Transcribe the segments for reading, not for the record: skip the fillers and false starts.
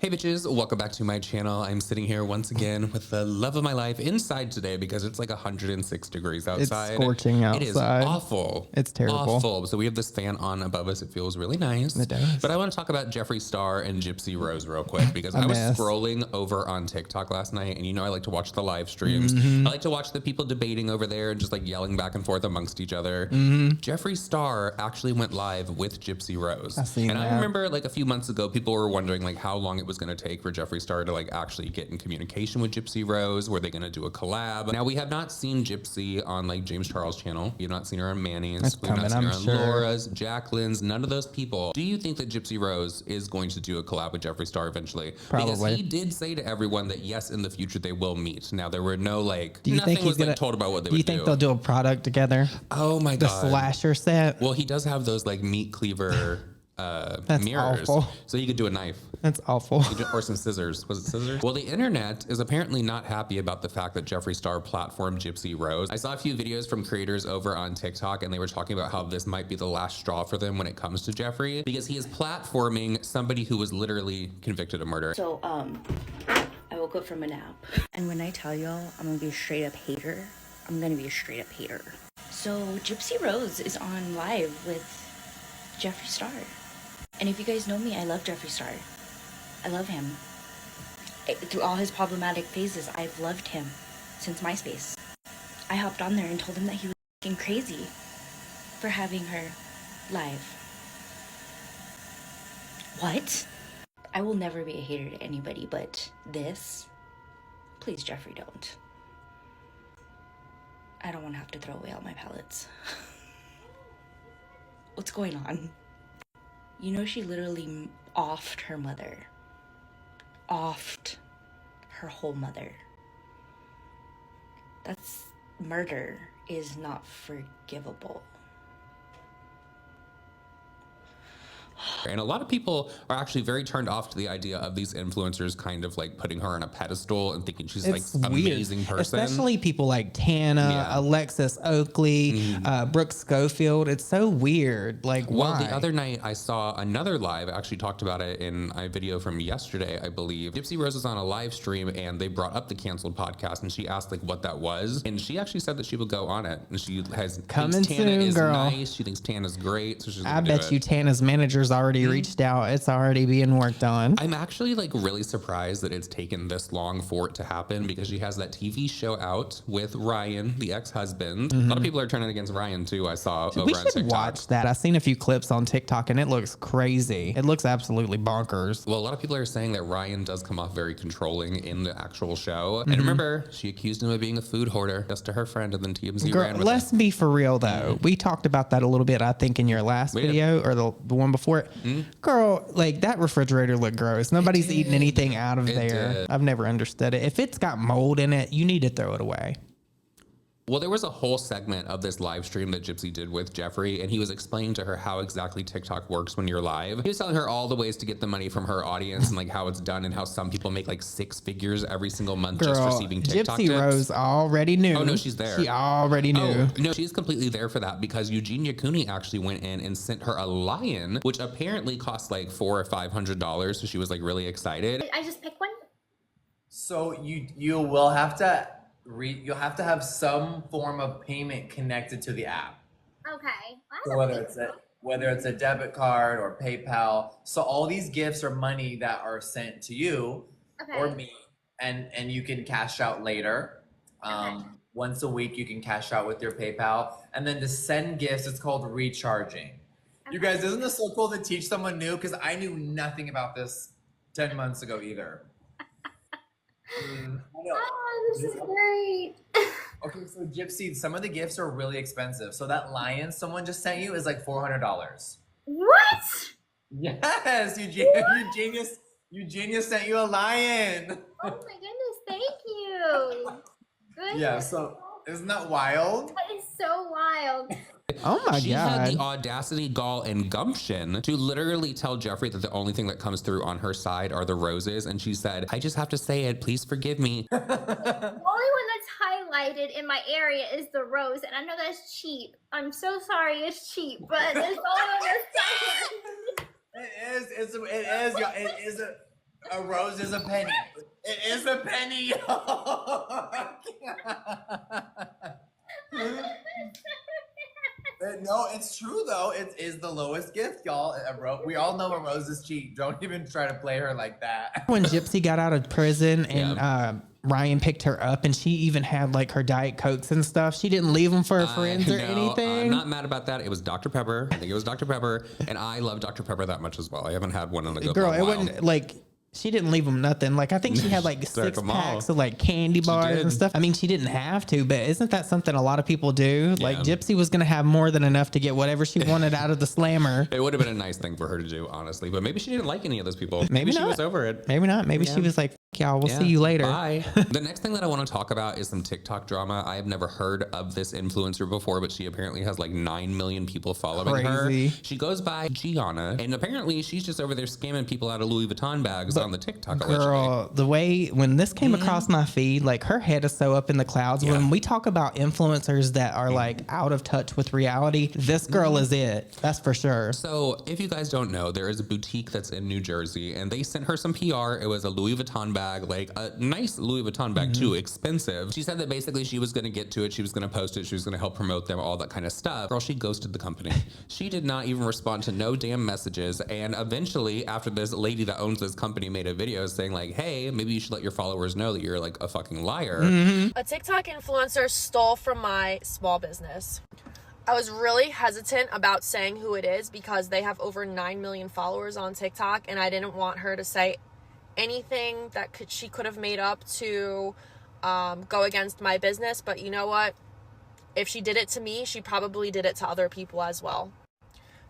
Hey bitches, welcome back to my channel. I'm sitting here once again with the love of my life inside today because it's like 106 degrees outside. It's scorching outside. It is awful. It's terrible. Awful. So we have this fan on above us. It feels really nice. It does. But I want to talk about Jeffree Star and Gypsy Rose real quick because I was scrolling over on TikTok last night, and you know I like to watch the live streams. I like to watch the people debating over there and just like yelling back and forth amongst each other. Jeffree Star actually went live with Gypsy Rose. I remember like a few months ago, people were wondering like how long it was going to take for Jeffree Star to like actually get in communication with Gypsy Rose. Were they going to do a collab? Now we have not seen Gypsy on like James Charles' channel. We've not seen her on Manny's. We've not seen her on Laura's, Jacqueline's, none of those people. Do you think that Gypsy Rose is going to do a collab with Jeffree Star eventually? Probably. Because he did say to everyone that yes, in the future they will meet. Now there were no like, do you nothing think he's was gonna, like told about what they would do. Do you think they'll do a product together? Oh my God. The slasher set? Well, he does have those like meat cleaver That's mirrors, awful. so you could do a knife. That's awful. Or some scissors. Was it scissors? Well, the internet is apparently not happy about the fact that Jeffree Star platformed Gypsy Rose. I saw a few videos from creators over on TikTok, and they were talking about how this might be the last straw for them when it comes to Jeffree, because he is platforming somebody who was literally convicted of murder. So, I woke up from a nap, and when I tell y'all I'm gonna be a straight up hater, I'm gonna be a straight up hater. So, Gypsy Rose is on live with Jeffree Star. And if you guys know me, I love Jeffree Star. I love him. Through all his problematic phases, I've loved him since MySpace. I hopped on there and told him that he was fucking crazy for having her live. What? I will never be a hater to anybody, but this, please, Jeffree, don't. I don't want to have to throw away all my palettes. What's going on? You know, she literally offed her mother. Offed her whole mother. That's murder is not forgivable. And a lot of people are actually very turned off to the idea of these influencers kind of like putting her on a pedestal and thinking she's like an amazing person. Especially people like Tana, Alexis Oakley, Brooke Schofield. It's so weird. Like, why? Well, the other night I saw another live. I actually talked about it in a video from yesterday, I believe. Gypsy Rose was on a live stream and they brought up the canceled podcast, and she asked like what that was. And she actually said that she would go on it. And she has coming thinks Tana soon, is girl. nice. She thinks Tana's great. So she's I bet you Tana's manager's already reached out. It's already being worked on. I'm actually like really surprised that it's taken this long for it to happen, because she has that TV show out with Ryan, the ex-husband. A lot of people are turning against Ryan too. I saw over on TikTok. We should watch that. I've seen a few clips on TikTok and it looks crazy. It looks absolutely bonkers. Well, a lot of people are saying that Ryan does come off very controlling in the actual show. And remember, she accused him of being a food hoarder just to her friend, and then TMZ ran with it. Let's be for real though. We talked about that a little bit, I think, in your last video or the one before it. Girl, like that refrigerator looked gross. Nobody's eating anything out of there. I've never understood it. If it's got mold in it, you need to throw it away. Well, there was a whole segment of this live stream that Gypsy did with Jeffree, and he was explaining to her how exactly TikTok works when you're live. He was telling her all the ways to get the money from her audience and like how it's done, and how some people make like 6 figures every single month just receiving TikTok Gypsy tips. Rose already knew. Oh no, she's there. She already knew. Oh, no, she's completely there for that, because Eugenia Cooney actually went in and sent her a lion, which apparently cost like $400 or $500. So she was like really excited. I just pick one. So you will have to you'll have to have some form of payment connected to the app. Okay. So whether it's a debit card or PayPal. So all these gifts are money that are sent to you or me, and you can cash out later. Once a week you can cash out with your PayPal, and then to send gifts, it's called recharging. You guys, isn't this so cool to teach someone new? Because I knew nothing about this 10 months ago either. Oh, this is great. Okay, so Gypsy, some of the gifts are really expensive. So that lion someone just sent you is like $400. What? Yes, Eugenia sent you a lion. Oh my goodness, thank you. Goodness. Yeah, so isn't that wild? That is so wild. Oh my She God. had the audacity, gall, and gumption to literally tell Jeffree that the only thing that comes through on her side are the roses. And she said, I just have to say it. Please forgive me. The only one that's highlighted in my area is the rose, and I know that's cheap. I'm so sorry it's cheap, but it's the only one that's highlighted. It is. A rose is a penny. It is a penny. No, it's true though. It is the lowest gift, y'all. We all know a rose is cheap. Don't even try to play her like that. When Gypsy got out of prison and Ryan picked her up, and she even had like her Diet Cokes and stuff. She didn't leave them for her friends or anything. I'm not mad about that. It was Dr. Pepper. I think it was Dr. Pepper, and I love Dr. Pepper that much as well. I haven't had one in a good Girl, long it while. wasn't like. She didn't leave them nothing. Like, I think she had like 6 packs of like candy bars and stuff. I mean, she didn't have to, but isn't that something a lot of people do? Yeah. Like, Gypsy was going to have more than enough to get whatever she wanted out of the slammer. It would have been a nice thing for her to do, honestly. But maybe she didn't like any of those people. Maybe she was over it. Maybe not. Maybe she was like, y'all, we'll see you later. Bye. The next thing that I want to talk about is some TikTok drama. I have never heard of this influencer before, but she apparently has like 9 million people following her. She goes by Gianna, and apparently she's just over there scamming people out of Louis Vuitton bags on the TikTok. Girl, the way when this came across my feed, like her head is so up in the clouds. When we talk about influencers that are like out of touch with reality, this girl is it. That's for sure. So if you guys don't know, there is a boutique that's in New Jersey, and they sent her some PR. It was a Louis Vuitton bag, like a nice Louis Vuitton bag too, expensive. She said that basically she was going to get to it. She was going to post it. She was going to help promote them, all that kind of stuff. Girl, she ghosted the company. She did not even respond to no damn messages. And eventually, after this lady that owns this company made a video saying like, hey, maybe you should let your followers know that you're like a fucking liar. A TikTok influencer stole from my small business. I was really hesitant about saying who it is because they have over 9 million followers on TikTok, and I didn't want her to say anything that she could have made up to go against my business. But you know what? If she did it to me, she probably did it to other people as well.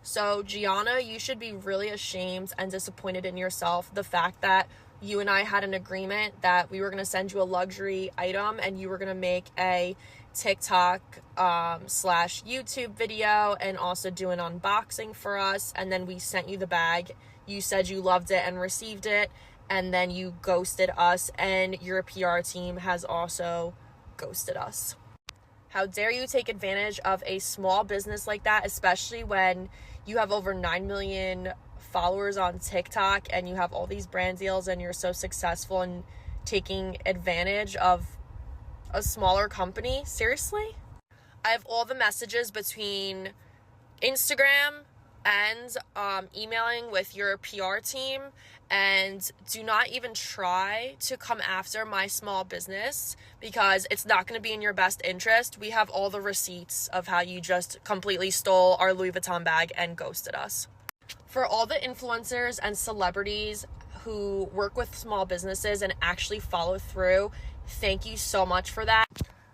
So Gianna, you should be really ashamed and disappointed in yourself. The fact that you and I had an agreement that we were going to send you a luxury item and you were going to make a TikTok / YouTube video and also do an unboxing for us. And then we sent you the bag. You said you loved it and received it. And then you ghosted us, and your PR team has also ghosted us. How dare you take advantage of a small business like that, especially when you have over 9 million followers on TikTok and you have all these brand deals and you're so successful and taking advantage of a smaller company. Seriously? I have all the messages between Instagram and emailing with your PR team, and do not even try to come after my small business because it's not going to be in your best interest. We have all the receipts of how you just completely stole our Louis Vuitton bag and ghosted us. For all the influencers and celebrities who work with small businesses and actually follow through, thank you so much for that.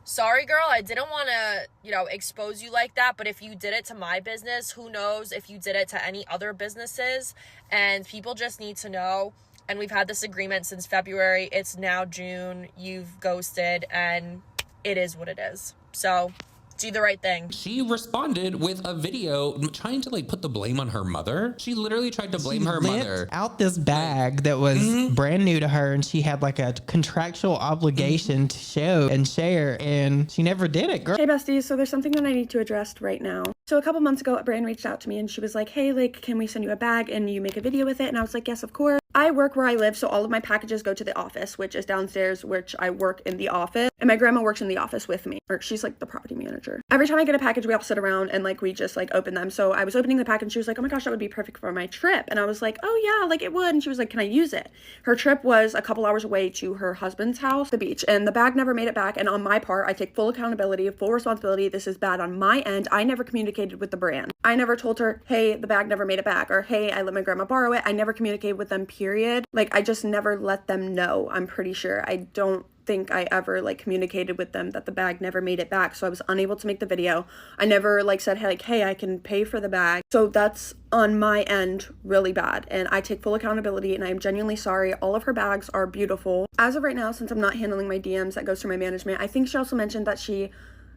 Sorry, girl, I didn't want to, expose you like that, but if you did it to my business, who knows if you did it to any other businesses, and people just need to know, and we've had this agreement since February, it's now June, you've ghosted, and it is what it is. So do the right thing. She responded with a video trying to put the blame on her mother. She literally tried to blame her mother. Out this bag that was brand new to her, and she had like a contractual obligation to show and share, and she never did it, girl. Hey besties, so there's something that I need to address right now. So a couple months ago, a brand reached out to me and she was like, hey, can we send you a bag and you make a video with it? And I was like, yes, of course. I work where I live, so all of my packages go to the office, which is downstairs, which I work in the office. And my grandma works in the office with me, or she's like the property manager. Every time I get a package, we all sit around and we just open them. So I was opening the package and she was like, oh my gosh, that would be perfect for my trip. And I was like, oh yeah, it would. And she was like, can I use it? Her trip was a couple hours away to her husband's house, the beach, and the bag never made it back. And on my part, I take full accountability, full responsibility. This is bad on my end. I never communicated with the brand. I never told her, hey, the bag never made it back, or hey, I let my grandma borrow it. I never communicated with them, period. I just never let them know. I'm pretty sure. I don't think I ever communicated with them that the bag never made it back, so I was unable to make the video. I never said, hey, I can pay for the bag. So that's on my end really bad, and I take full accountability, and I am genuinely sorry. All of her bags are beautiful. As of right now, since I'm not handling my DMs, that goes through my management. I think she also mentioned that she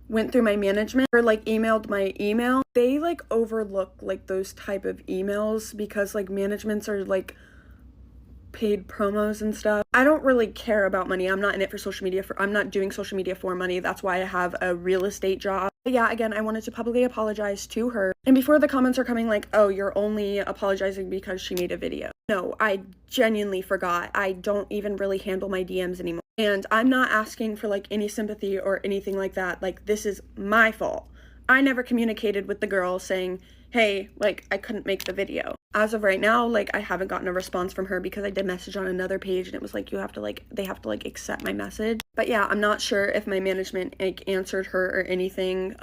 went through my management or emailed my email. They overlook those type of emails because managements are paid promos and stuff. I don't really care about money. I'm not in it for social media. I'm not doing social media for money. That's why I have a real estate job. But yeah, again, I wanted to publicly apologize to her. And before the comments are coming like, oh, you're only apologizing because she made a video. No, I genuinely forgot. I don't even really handle my DMs anymore. And I'm not asking for like any sympathy or anything like that. Like, this is my fault. I never communicated with the girl saying, hey, like, I couldn't make the video. As of right now, like, I haven't gotten a response from her because I did message on another page and it was like, they have to accept my message. But yeah, I'm not sure if my management like answered her or anything.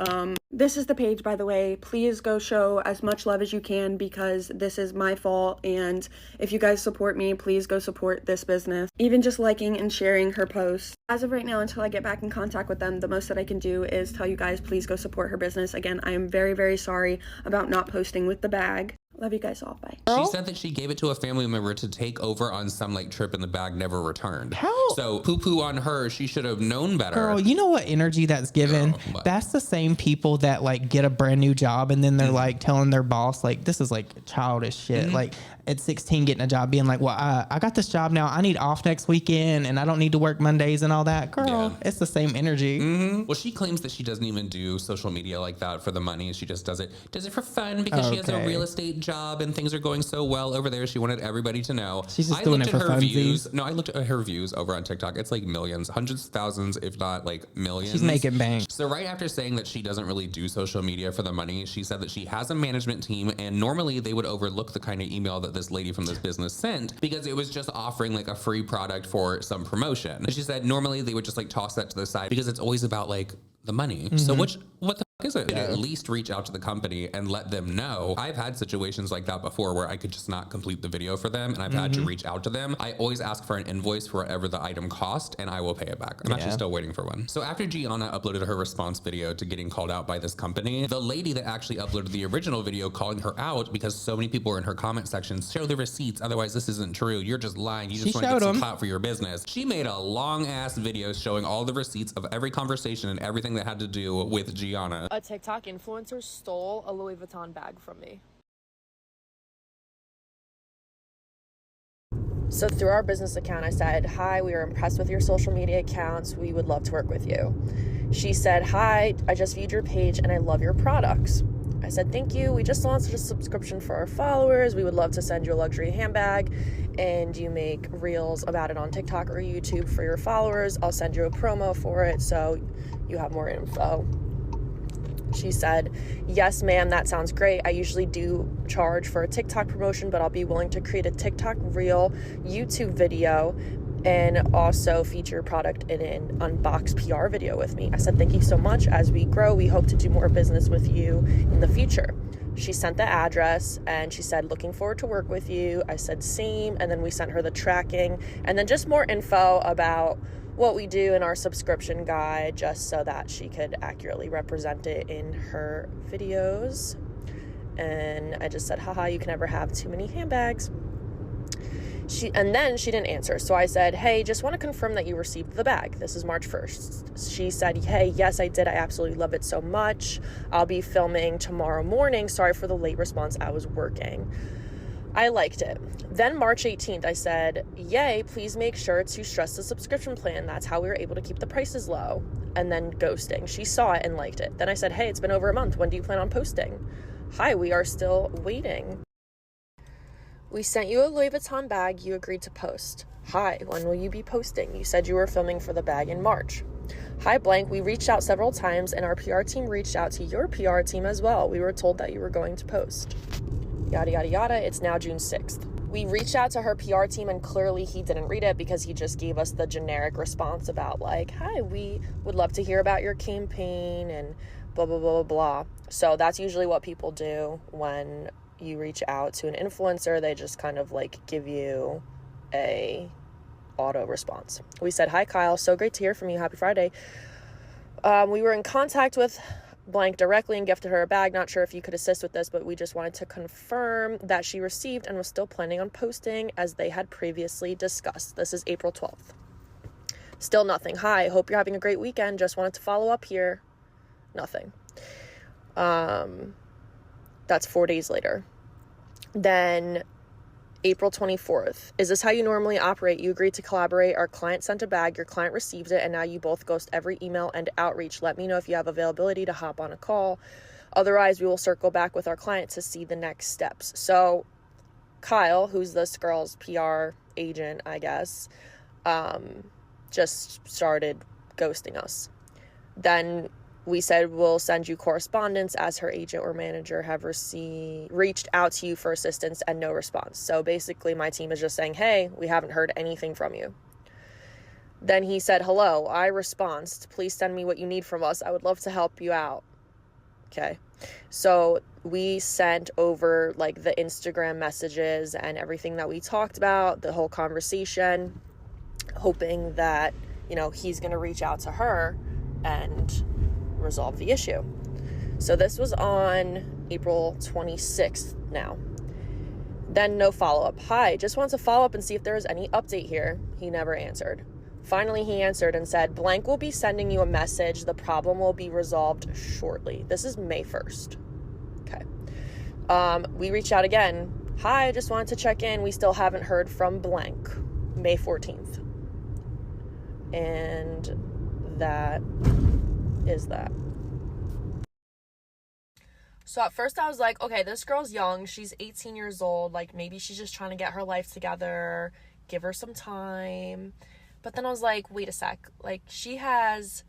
This is the page, by the way. Please go show as much love as you can because this is my fault. And if you guys support me, please go support this business. Even just liking and sharing her posts. As of right now, until I get back in contact with them, the most that I can do is tell you guys, please go support her business. Again, I am very, very sorry about not posting with the bag. Love you guys all. Bye. She said that she gave it to a family member to take over on some like trip and the bag never returned. How? So poo-poo on her. She should have known better. Girl, you know what energy that's given? That's the same people that like get a brand new job and then they're like telling their boss like, this is like childish shit. Like at 16 getting a job being like, well, I got this job now. I need off next weekend and I don't need to work Mondays and all that. Girl, it's the same energy. Well, she claims that she doesn't even do social media like that for the money. She just does it for fun because she has a real estate job and things are going so well over there. She wanted everybody to know. She's just doing it for her views. funsies. No, I looked at her views over on TikTok. It's like millions, hundreds of thousands, if not like millions. She's making bank. So right after saying that she doesn't really do social media for the money, she said that she has a management team and normally they would overlook the kind of email that this lady from this business sent because it was just offering like a free product for some promotion. And she said normally they would just like toss that to the side because it's always about like the money. So what the fuck is it? At least reach out to the company and let them know. I've had situations like that before where I could just not complete the video for them and I've had to reach out to them. I always ask for an invoice for whatever the item cost and I will pay it back. I'm actually still waiting for one. So after Gianna uploaded her response video to getting called out by this company, the lady that actually uploaded the original video calling her out because so many people were in her comment section, show the receipts, otherwise this isn't true. You're just lying. You just want to get some clout for your business. She made a long ass video showing all the receipts of every conversation and everything that had to do with Gianna. A TikTok influencer stole a Louis Vuitton bag from me. So through our business account, I said, hi, we are impressed with your social media accounts. We would love to work with you. She said, hi, I just viewed your page and I love your products. I said, thank you. We just launched a subscription for our followers. We would love to send you a luxury handbag and you make reels about it on TikTok or YouTube for your followers. I'll send you a promo for it so you have more info. She said, yes, ma'am, that sounds great. I usually do charge for a TikTok promotion, but I'll be willing to create a TikTok reel, YouTube video, and also feature your product in an unboxed PR video with me. I said, thank you so much. As we grow, we hope to do more business with you in the future. She sent the address and she said, looking forward to work with you. I said, same. And then we sent her the tracking and then just more info about what we do in our subscription guide, just so that she could accurately represent it in her videos. And I just said, haha, you can never have too many handbags. And then she didn't answer. So I said, hey, just want to confirm that you received the bag. This is March 1st. She said, hey, yes, I did. I absolutely love it so much. I'll be filming tomorrow morning. Sorry for the late response. I was working. I liked it. Then March 18th, I said, yay, please make sure to stress the subscription plan. That's how we were able to keep the prices low. And then ghosting. She saw it and liked it. Then I said, hey, it's been over a month. When do you plan on posting? Hi, we are still waiting. We sent you a Louis Vuitton bag. You agreed to post. Hi, when will you be posting? You said you were filming for the bag in March. Hi, blank. We reached out several times and our PR team reached out to your PR team as well. We were told that you were going to post. Yada, yada, yada. It's now June 6th. We reached out to her PR team and clearly he didn't read it because he just gave us the generic response about like, hi, we would love to hear about your campaign and blah, blah, blah, blah, blah. So that's usually what people do when you reach out to an influencer. They just kind of like give you a auto response. We said, hi, Kyle. So great to hear from you. Happy Friday. We were in contact with blank directly and gifted her a bag. Not sure if you could assist with this, but we just wanted to confirm that she received and was still planning on posting as they had previously discussed. This is April 12th. Still nothing. Hi, hope you're having a great weekend. Just wanted to follow up here. Nothing. That's 4 days later. Then April 24th. Is this how you normally operate? You agreed to collaborate. Our client sent a bag. Your client received it. And now you both ghost every email and outreach. Let me know if you have availability to hop on a call. Otherwise, we will circle back with our client to see the next steps. So Kyle, who's this girl's PR agent, I guess, just started ghosting us. Then we said we'll send you correspondence as her agent or manager have reached out to you for assistance and no response. So basically my team is just saying, hey, we haven't heard anything from you. Then he said, hello, I responded. Please send me what you need from us. I would love to help you out. Okay. So we sent over like the Instagram messages and everything that we talked about, the whole conversation, hoping that, you know, he's going to reach out to her and resolve the issue. So this was on April 26th now. Then no follow-up. Hi, just want to follow up and see if there is any update here. He never answered. Finally, he answered and said, blank will be sending you a message. The problem will be resolved shortly. This is May 1st. Okay. We reached out again. Hi, just wanted to check in. We still haven't heard from blank. May 14th. And that is that. So at first I was like, okay, this girl's young. She's 18 years old. Like, maybe she's just trying to get her life together. Give her some time. But then I was like, wait a sec. Like, she has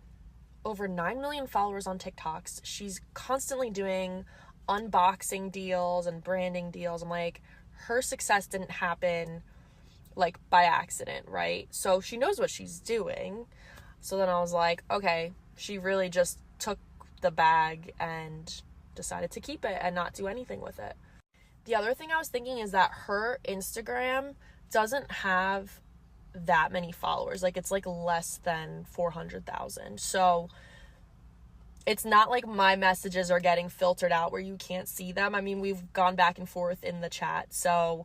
over 9 million followers on TikToks. She's constantly doing unboxing deals and branding deals. I'm like, her success didn't happen, like, by accident, right? So she knows what she's doing. So then I was like, okay, she really just took the bag and decided to keep it and not do anything with it. The other thing I was thinking is that her Instagram doesn't have that many followers. Like, it's like less than 400,000. So it's not like my messages are getting filtered out where you can't see them. I mean, we've gone back and forth in the chat. So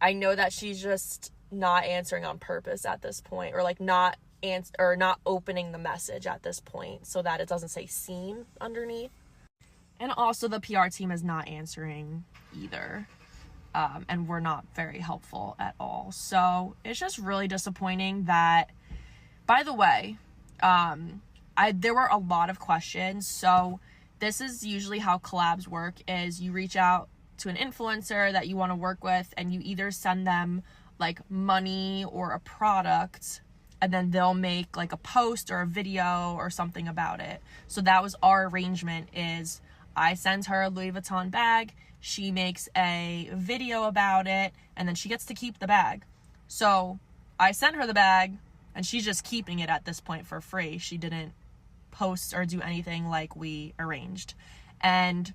I know that she's just not answering on purpose at this point, or like not opening the message at this point so that it doesn't say seen underneath. And also the PR team is not answering either. And we're not very helpful at all. So it's just really disappointing that, by the way, there were a lot of questions. So this is usually how collabs work, is you reach out to an influencer that you want to work with and you either send them like money or a product, and then they'll make like a post or a video or something about it. So that was our arrangement, is I send her a Louis Vuitton bag, she makes a video about it, and then she gets to keep the bag. So I sent her the bag and she's just keeping it at this point for free. She didn't post or do anything like we arranged. And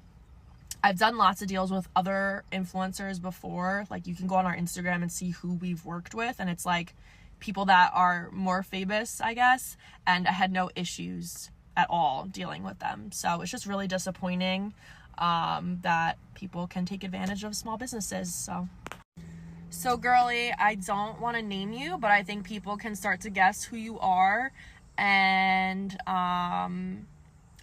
I've done lots of deals with other influencers before. Like, you can go on our Instagram and see who we've worked with, and it's like people that are more famous, I guess, and I had no issues at all dealing with them. So it's just really disappointing that people can take advantage of small businesses. So girly, I don't want to name you, but I think people can start to guess who you are, and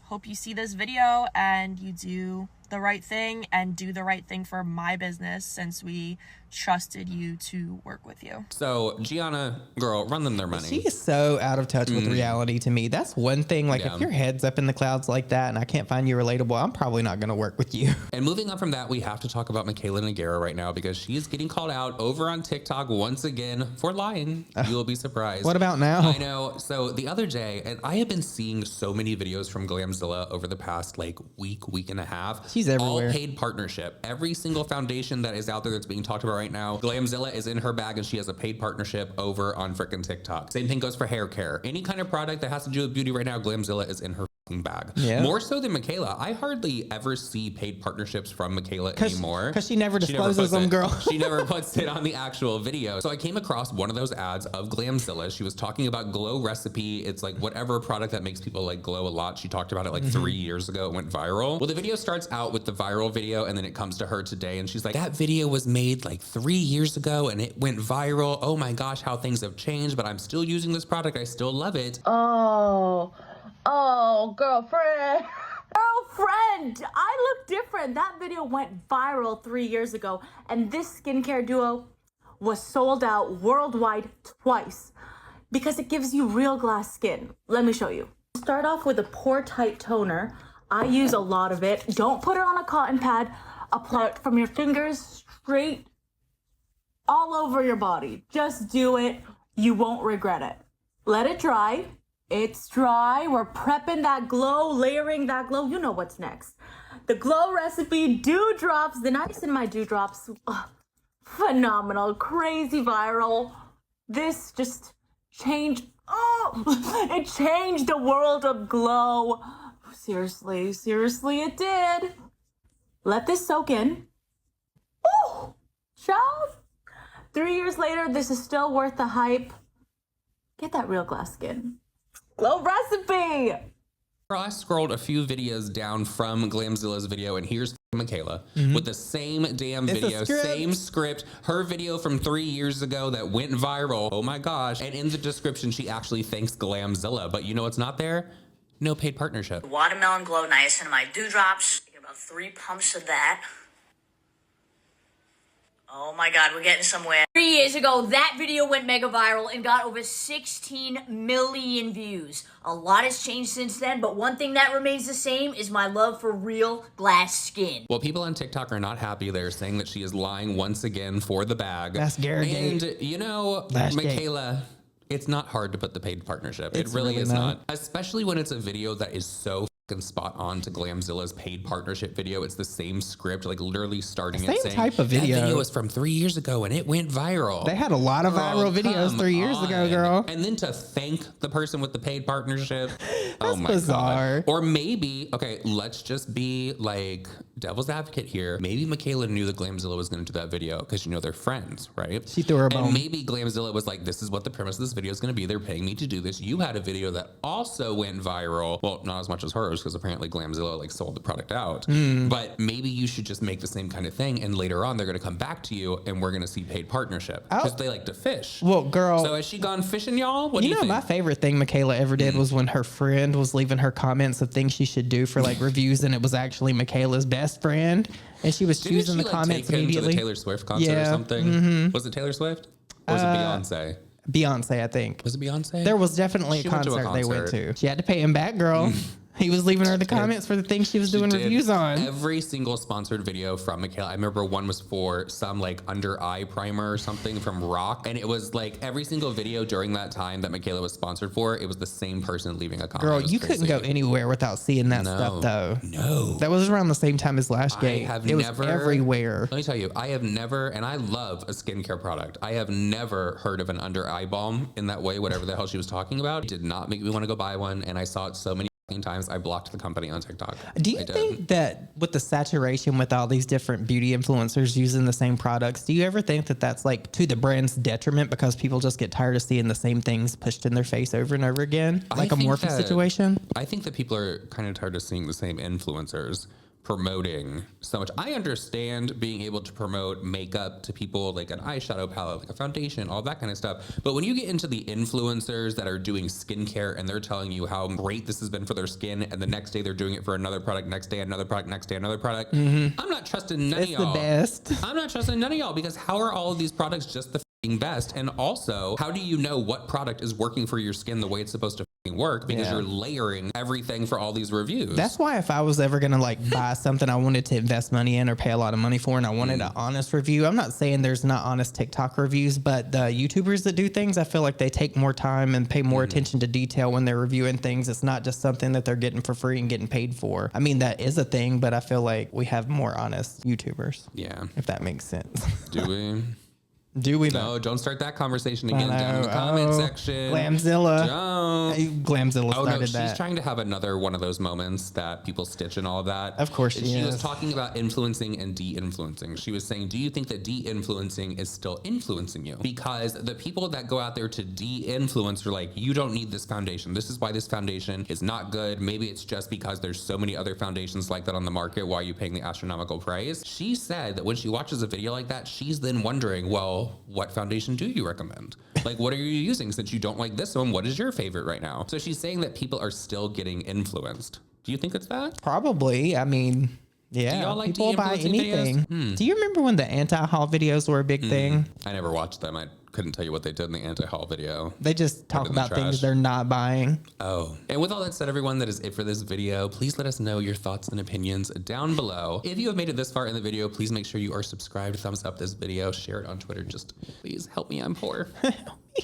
hope you see this video and you do the right thing and do the right thing for my business, since we trusted you to work with you. So Gianna, girl, run them their money. She is so out of touch with reality to me. That's one thing. Like, if your head's up in the clouds like that and I can't find you relatable, I'm probably not going to work with you. And moving on from that, we have to talk about Mikayla Nogueira right now, because she is getting called out over on TikTok once again for lying. You will be surprised. What about now? I know. So the other day, and I have been seeing so many videos from Glamzilla over the past like week and a half. She's everywhere. All paid partnership. Every single foundation that is out there that's being talked about right now, Glamzilla is in her bag and she has a paid partnership over on frickin' TikTok. Same thing goes for hair care. Any kind of product that has to do with beauty right now, Glamzilla is in her bag. Yeah. More so than Mikayla. I hardly ever see paid partnerships from Mikayla anymore. Because she never discloses them, girl. She never puts it on the actual video. So I came across one of those ads of Glamzilla. She was talking about Glow Recipe. It's like whatever product that makes people like glow a lot. She talked about it like 3 years ago. It went viral. Well, the video starts out with the viral video, and then it comes to her today, and she's like, that video was made like 3 years ago and it went viral. Oh my gosh, how things have changed, but I'm still using this product. I still love it. Oh, girlfriend. Girlfriend, I look different. That video went viral 3 years ago, and this skincare duo was sold out worldwide twice because it gives you real glass skin. Let me show you. Start off with a pore tight toner. I use a lot of it. Don't put it on a cotton pad. Apply it from your fingers straight all over your body. Just do it. You won't regret it. Let it dry. It's dry. We're prepping that glow, layering that glow. You know what's next. The glow recipe, dewdrops, the niacinamide dewdrops. Phenomenal, crazy viral. This just changed, it changed the world of glow. Seriously, it did. Let this soak in. Oh, child. 3 years later, this is still worth the hype. Get that real glass skin. Glow recipe. I scrolled a few videos down from Glamzilla's video, and here's Mikayla with the same damn video, same script, her video from 3 years ago that went viral. Oh my gosh. And in the description, she actually thanks Glamzilla, but you know what's not there? No paid partnership. Watermelon Glow Niacinamide Dewdrops. Get about 3 pumps of that. Oh my God, we're getting somewhere. 3 years ago, that video went mega viral and got over 16 million views. A lot has changed since then, but one thing that remains the same is my love for real glass skin. Well, people on TikTok are not happy. They're saying that she is lying once again for the bag. That's Gary. And you know, Mikayla, it's not hard to put the paid partnership. It really is not. Especially when it's a video that is so spot on to Glamzilla's paid partnership video. It's the same script, like literally starting it saying type of video. That video was from 3 years ago and it went viral. They had a lot of viral videos 3 years ago, girl. And then to thank the person with the paid partnership. That's bizarre. God. Or maybe, okay, let's just be like devil's advocate here. Maybe Mikayla knew that Glamzilla was going to do that video because you know they're friends, right? She threw her bone. And maybe Glamzilla was like, this is what the premise of this video is going to be. They're paying me to do this. You had a video that also went viral. Well, not as much as hers, because apparently Glamzilla like sold the product out. But maybe you should just make the same kind of thing, and later on they're going to come back to you and we're going to see paid partnership because they like to fish. Well, girl, so has she gone fishing, y'all? What do you know think? My favorite thing Mikayla ever did was when her friend was leaving her comments of things she should do for like reviews, and it was actually Mikayla's best friend, and she was choosing the comments immediately. To the Taylor Swift concert or something. Was it Taylor Swift or was it Beyonce? Beyonce, I think. Was it Beyonce? There was definitely a concert they went to. She had to pay him back, girl. He was leaving her the comments for the things she was doing reviews on. Every single sponsored video from Mikayla. I remember one was for some like under eye primer or something from Rock. And it was like every single video during that time that Mikayla was sponsored for, it was the same person leaving a comment. Girl, you couldn't go anywhere without seeing that stuff though. No. That was around the same time as Lashgate. It was everywhere. Let me tell you, I have never, and I love a skincare product. I have never heard of an under eye balm in that way, whatever the hell she was talking about. It did not make me want to go buy one. And I saw it so many times I blocked the company on TikTok. Do you think that with the saturation with all these different beauty influencers using the same products, do you ever think that that's like to the brand's detriment because people just get tired of seeing the same things pushed in their face over and over again? Like a Morphe situation? I think that people are kind of tired of seeing the same influencers promoting so much. I understand being able to promote makeup to people, like an eyeshadow palette, like a foundation, all that kind of stuff. But when you get into the influencers that are doing skincare and they're telling you how great this has been for their skin, and the next day they're doing it for another product, next day another product, next day another product, I'm not trusting none of y'all. It's the best. I'm not trusting none of y'all, because how are all of these products just the best? And also, how do you know what product is working for your skin the way it's supposed to work? Because you're layering everything for all these reviews. That's why if I was ever gonna like buy something I wanted to invest money in or pay a lot of money for, and I wanted an honest review, I'm not saying there's not honest TikTok reviews, but the YouTubers that do things, I feel like they take more time and pay more attention to detail when they're reviewing things. It's not just something that they're getting for free and getting paid for. I mean, that is a thing, but I feel like we have more honest YouTubers. Yeah. If that makes sense. Do we? Do we? No, don't start that conversation again down in the comment section. Glamzilla. Glamzilla started that. She's trying to have another one of those moments that people stitch and all of that. Of course she was talking about influencing and de-influencing. She was saying, do you think that de-influencing is still influencing you? Because the people that go out there to de-influence are like, you don't need this foundation. This is why this foundation is not good. Maybe it's just because there's so many other foundations like that on the market. Why are you paying the astronomical price? She said that when she watches a video like that, she's then wondering, well, what foundation do you recommend? Like, what are you using? Since you don't like this one, what is your favorite right now? So she's saying that people are still getting influenced. Do you think it's that? Probably. I mean, Yeah, do y'all like people buy anything. Do you remember when the anti-haul videos were a big thing? I never watched them. I couldn't tell you what they did in the anti-haul video. They just talk about things they're not buying. Oh. And with all that said, everyone, that is it for this video. Please let us know your thoughts and opinions down below. If you have made it this far in the video, please make sure you are subscribed, thumbs up this video, share it on Twitter. Just please help me. I'm poor.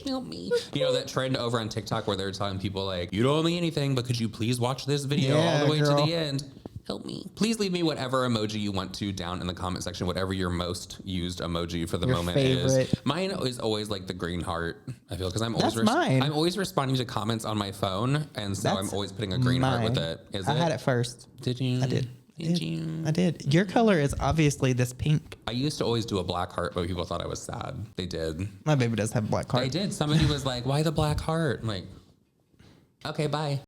Help me. You know that trend over on TikTok where they're telling people like, you don't owe me anything, but could you please watch this video all the way to the end? Help me. Please leave me whatever emoji you want to down in the comment section, whatever your most used emoji for the moment is. Mine is always like the green heart, I feel, because I'm always responding to comments on my phone, and so I'm always putting a green heart with it. I had it first. Did you? I did. I did. Your color is obviously this pink. I used to always do a black heart, but people thought I was sad. They did. My baby does have a black heart. They did. Somebody was like, why the black heart? I'm like, okay, bye.